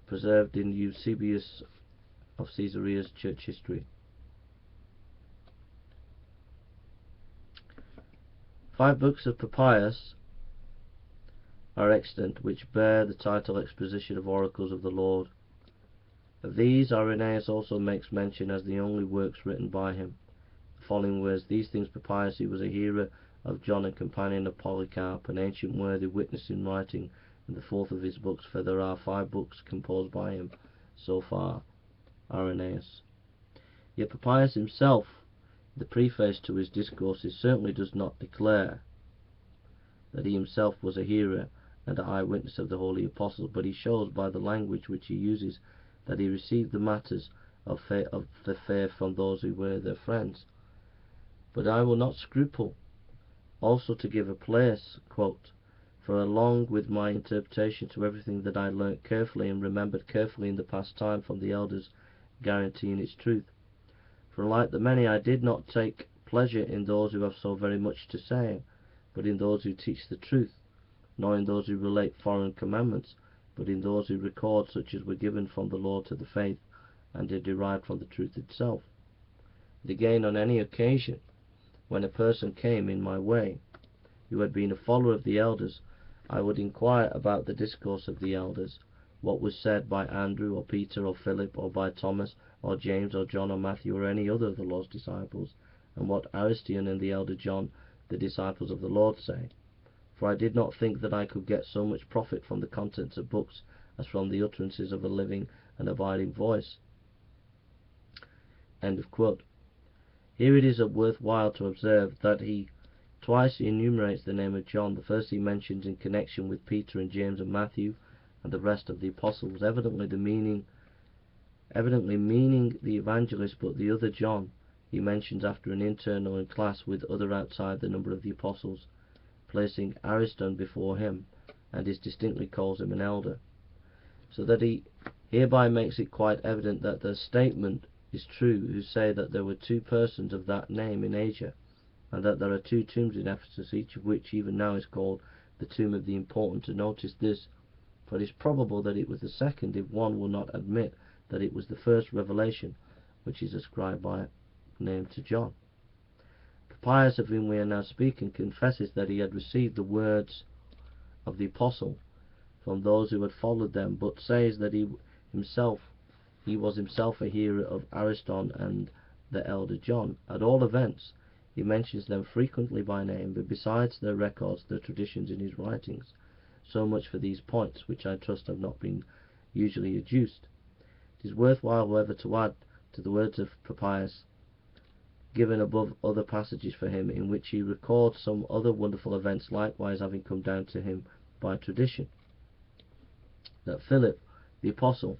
preserved in Eusebius of Caesarea's Church History. 5 books of Papias are extant, which bear the title Exposition of Oracles of the Lord. Of these Irenaeus also makes mention as the only works written by him. The following words: "These things Papias, who was a hearer of John and companion of Polycarp, an ancient worthy witness in writing in the 4th of his books, for there are 5 books composed by him so far." Irenaeus. Yet Papias himself, the preface to his discourses, certainly does not declare that he himself was a hearer and an eyewitness of the holy apostles, but he shows by the language which he uses that he received the matters of the faith from those who were their friends. But I will not scruple also to give a place, quote, "for along with my interpretation to everything that I learnt carefully and remembered carefully in the past time from the elders, guaranteeing its truth. For like the many, I did not take pleasure in those who have so very much to say, but in those who teach the truth, nor in those who relate foreign commandments, but in those who record such as were given from the Lord to the faith, and are derived from the truth itself. And again, on any occasion, when a person came in my way, who had been a follower of the elders, I would inquire about the discourse of the elders, what was said by Andrew, or Peter, or Philip, or by Thomas, or James, or John, or Matthew, or any other of the Lord's disciples, and what Aristian and the elder John, the disciples of the Lord, say. For I did not think that I could get so much profit from the contents of books as from the utterances of a living and abiding voice." End of quote. Here it is worthwhile to observe that he twice enumerates the name of John. The first he mentions in connection with Peter and James and Matthew and the rest of the apostles, evidently meaning the evangelist, but the other John he mentions after an internal in class with other outside the number of the apostles, placing Ariston before him, and distinctly calls him an elder, so that he hereby makes it quite evident that the statement is true who say that there were 2 persons of that name in Asia, and that there are 2 tombs in Ephesus, each of which even now is called the tomb of the important. To notice this, for it is probable that it was the second, if one will not admit that it was the first revelation which is ascribed by name to John. Papias, of whom we are now speaking, confesses that he had received the words of the apostle from those who had followed them, but says that he was himself a hearer of Ariston and the elder John. At all events, he mentions them frequently by name, but besides their records, their traditions in his writings. So much for these points, which I trust have not been usually adduced. It is worthwhile, however, to add to the words of Papias, given above, other passages for him, in which he records some other wonderful events likewise having come down to him by tradition. That Philip, the apostle,